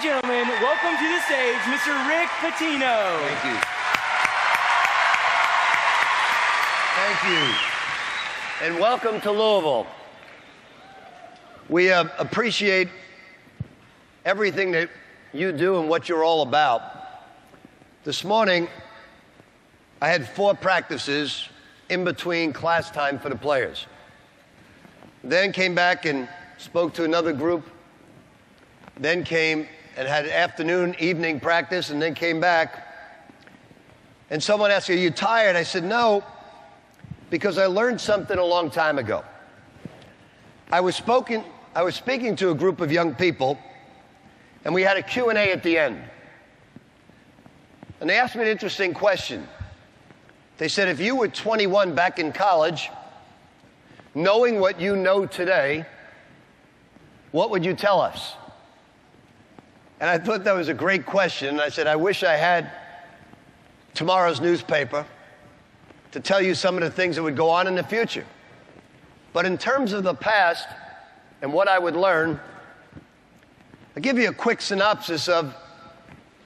and gentlemen, welcome to the stage, Mr. Rick Pitino. Thank you. Thank you. And welcome to Louisville. We appreciate everything that you do and what you're all about. This morning, I had 4 practices in between class time for the players. Then came back and spoke to another group. Then came and had afternoon, evening practice, and then came back. And someone asked me, "Are you tired?" I said, "No, because I learned something a long time ago." I was speaking to a group of young people, and we had a Q&A at the end. And they asked me an interesting question. They said, if you were 21 back in college, knowing what you know today, what would you tell us? And I thought that was a great question. And I said, I wish I had tomorrow's newspaper to tell you some of the things that would go on in the future. But in terms of the past and what I would learn, I'll give you a quick synopsis of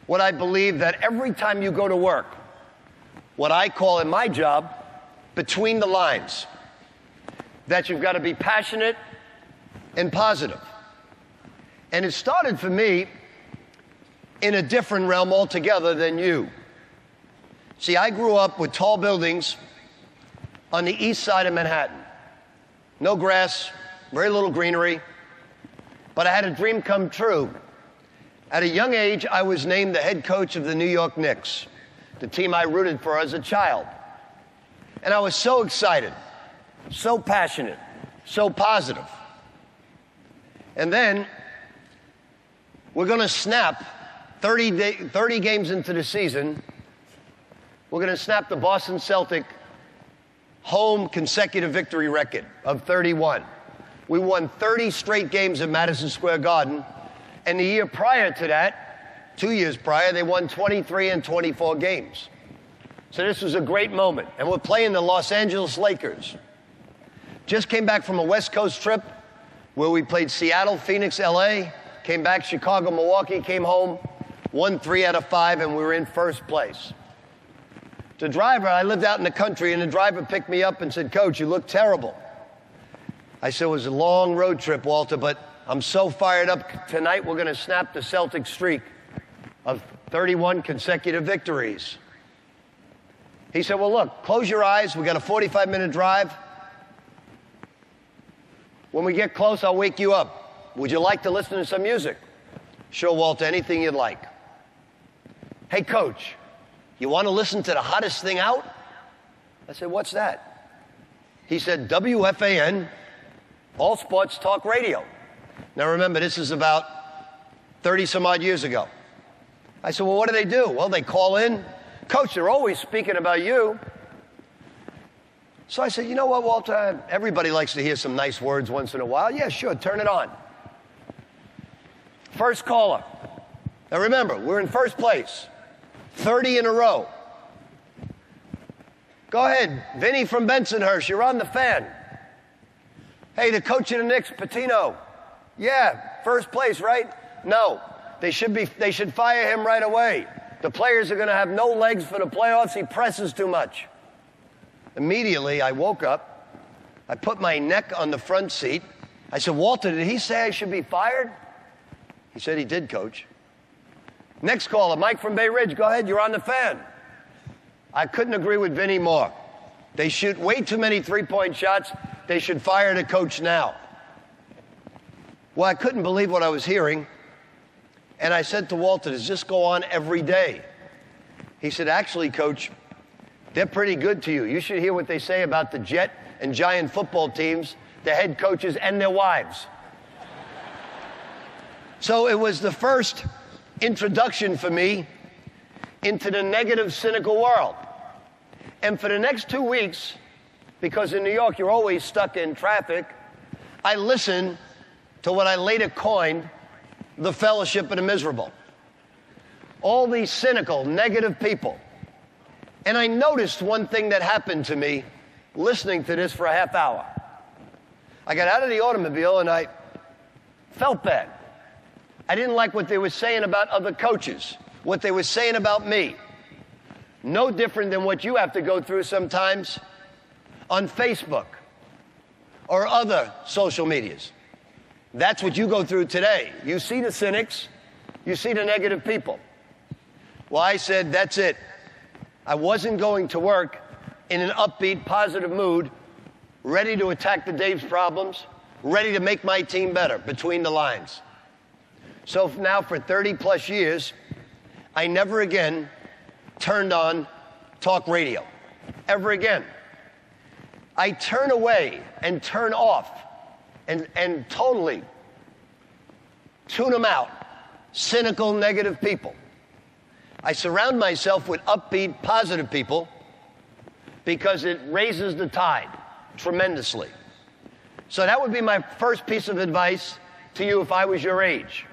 what I believe that every time you go to work, what I call in my job, between the lines, that you've got to be passionate and positive. And it started for me in a different realm altogether than you. See, I grew up with tall buildings on the east side of Manhattan. No grass, very little greenery, but I had a dream come true. At a young age, I was named the head coach of the New York Knicks, the team I rooted for as a child. And I was so excited, so passionate, so positive. And then we're going to snap 30 games into the season. We're going to snap the Boston Celtic home consecutive victory record of 31. We won 30 straight games at Madison Square Garden. And the year prior to that, 2 years prior, they won 23 and 24 games. So this was a great moment. And we're playing the Los Angeles Lakers. Just came back from a West Coast trip where we played Seattle, Phoenix, LA, came back Chicago, Milwaukee, came home, won 3 out of 5, and we were in first place. The driver, I lived out in the country, and the driver picked me up and said, "Coach, you look terrible." I said, "It was a long road trip, Walter, but I'm so fired up. Tonight we're going to snap the Celtic streak of 31 consecutive victories." He said, "Well, look, close your eyes. We got a 45-minute drive. When we get close, I'll wake you up. Would you like to listen to some music?" "Sure, Walter, anything you'd like." "Hey, Coach, you want to listen to the hottest thing out?" I said, "What's that?" He said, "WFAN, All Sports Talk Radio." Now remember, this is about 30 some odd years ago. I said, "Well, what do they do?" "Well, they call in. Coach, they're always speaking about you." So I said, "You know what, Walter? Everybody likes to hear some nice words once in a while. Yeah, sure, turn it on." First caller. Now remember, we're in first place. 30 in a row. "Go ahead, Vinny from Bensonhurst, you're on the fan." "Hey, the coach of the Knicks, Pitino." "Yeah, first place, right?" "No, they should fire him right away. The players are going to have no legs for the playoffs. He presses too much." Immediately, I woke up. I put my neck on the front seat. I said, "Walter, did he say I should be fired?" He said, "He did, Coach." Next caller, Mike from Bay Ridge. "Go ahead, you're on the fan." I couldn't agree with Vinny more. They shoot way too many three-point shots. They should fire the coach now. Well, I couldn't believe what I was hearing. And I said to Walter, "Does this go on every day?" He said, "Actually, Coach, they're pretty good to you. You should hear what they say about the Jet and Giant football teams, the head coaches, and their wives." So it was the first introduction for me into the negative, cynical world. And for the next 2 weeks, because in New York you're always stuck in traffic, I listened to what I later coined the Fellowship of the Miserable. All these cynical, negative people. And I noticed one thing that happened to me listening to this for a half hour. I got out of the automobile and I felt bad. I didn't like what they were saying about other coaches, what they were saying about me. No different than what you have to go through sometimes on Facebook or other social medias. That's what you go through today. You see the cynics, you see the negative people. Well, I said, that's it. I wasn't going to work in an upbeat, positive mood, ready to attack the Dave's problems, ready to make my team better between the lines. So now for 30 plus years, I never again turned on talk radio, ever again. I turn away and turn off and totally tune them out, cynical, negative people. I surround myself with upbeat, positive people because it raises the tide tremendously. So that would be my first piece of advice to you if I was your age.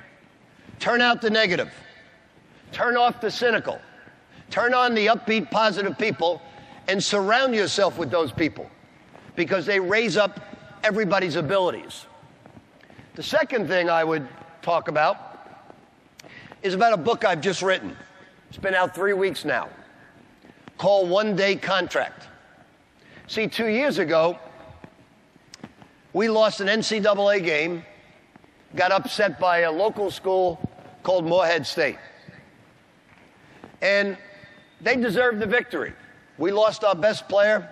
Turn out the negative. Turn off the cynical. Turn on the upbeat, positive people and surround yourself with those people because they raise up everybody's abilities. The second thing I would talk about is about a book I've just written. It's been out 3 weeks now, called One Day Contract. See, 2 years ago, we lost an NCAA game, got upset by a local school called Morehead State. And they deserved the victory. We lost our best player,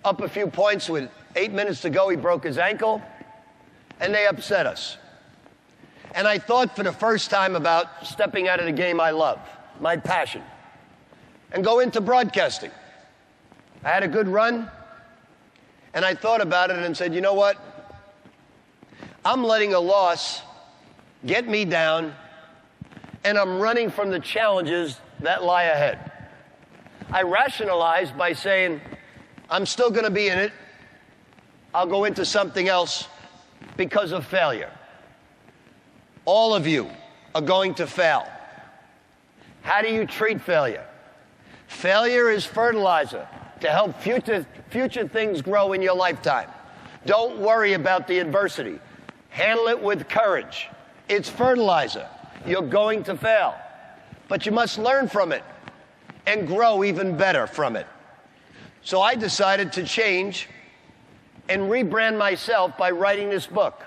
up a few points with 8 minutes to go, he broke his ankle, and they upset us. And I thought for the first time about stepping out of the game I love, my passion, and go into broadcasting. I had a good run, and I thought about it and said, you know what? I'm letting a loss get me down, and I'm running from the challenges that lie ahead. I rationalized by saying, I'm still going to be in it. I'll go into something else because of failure. All of you are going to fail. How do you treat failure? Failure is fertilizer to help future things grow in your lifetime. Don't worry about the adversity. Handle it with courage. It's fertilizer. You're going to fail. But you must learn from it and grow even better from it. So I decided to change and rebrand myself by writing this book.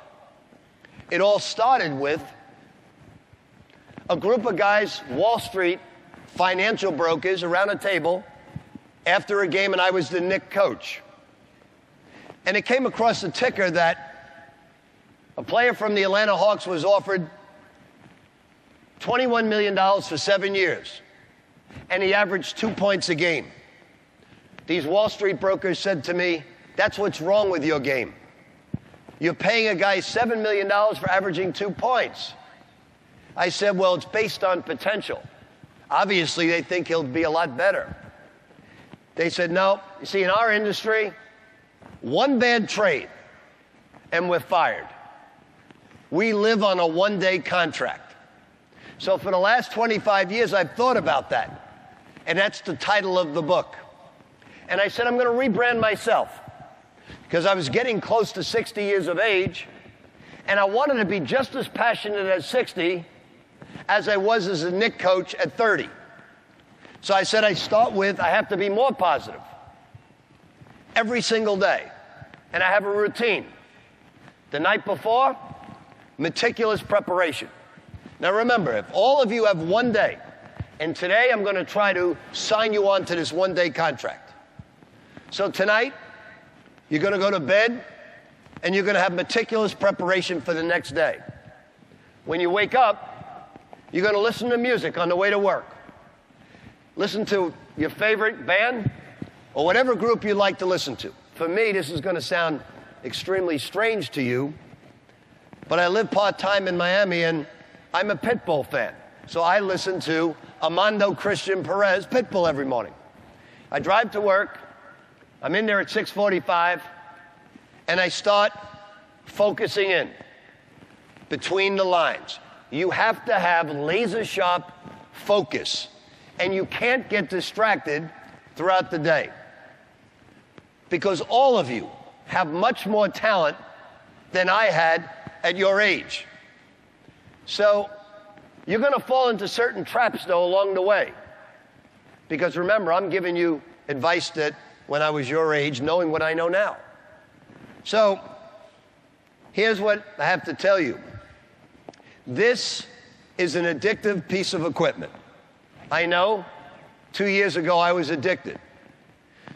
It all started with a group of guys, Wall Street, financial brokers, around a table after a game, and I was the Knicks coach. And it came across the ticker that a player from the Atlanta Hawks was offered $21 million for 7 years, and he averaged 2 points a game. These Wall Street brokers said to me, that's what's wrong with your game. You're paying a guy $7 million for averaging 2 points. I said, well, it's based on potential. Obviously, they think he'll be a lot better. They said, no. You see, in our industry, one bad trade, and we're fired. We live on a one-day contract. So for the last 25 years, I've thought about that. And that's the title of the book. And I said, I'm going to rebrand myself because I was getting close to 60 years of age, and I wanted to be just as passionate at 60 as I was as a Knicks coach at 30. So I said, I have to be more positive every single day. And I have a routine. The night before, meticulous preparation. Now remember, if all of you have one day, and today I'm going to try to sign you on to this one-day contract. So tonight, you're going to go to bed, and you're going to have meticulous preparation for the next day. When you wake up, you're going to listen to music on the way to work. Listen to your favorite band or whatever group you like to listen to. For me, this is going to sound extremely strange to you, but I live part-time in Miami, and I'm a Pitbull fan. So I listen to Armando Christian Perez Pitbull every morning. I drive to work. I'm in there at 6:45, and I start focusing in between the lines. You have to have laser-sharp focus, and you can't get distracted throughout the day because all of you have much more talent than I had at your age. So You're going to fall into certain traps, though, along the way. Because remember, I'm giving you advice that when I was your age, knowing what I know now. So, here's what I have to tell you. This is an addictive piece of equipment. I know, 2 years ago I was addicted.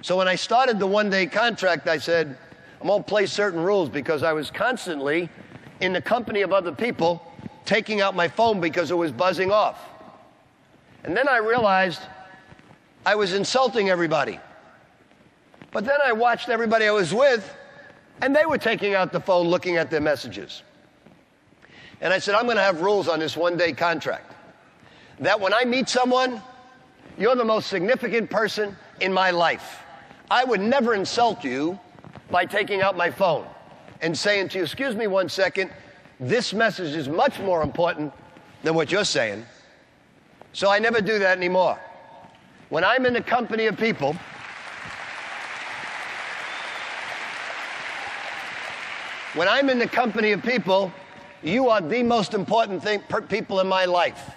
So when I started the one-day contract, I said, I'm going to play certain rules because I was constantly in the company of other people taking out my phone because it was buzzing off. And then I realized I was insulting everybody. But then I watched everybody I was with, and they were taking out the phone looking at their messages. And I said, I'm going to have rules on this one-day contract. That when I meet someone, you're the most significant person in my life. I would never insult you by taking out my phone and saying to you, excuse me 1 second, this message is much more important than what you're saying. So I never do that anymore. When I'm in the company of people, you are the most important people in my life.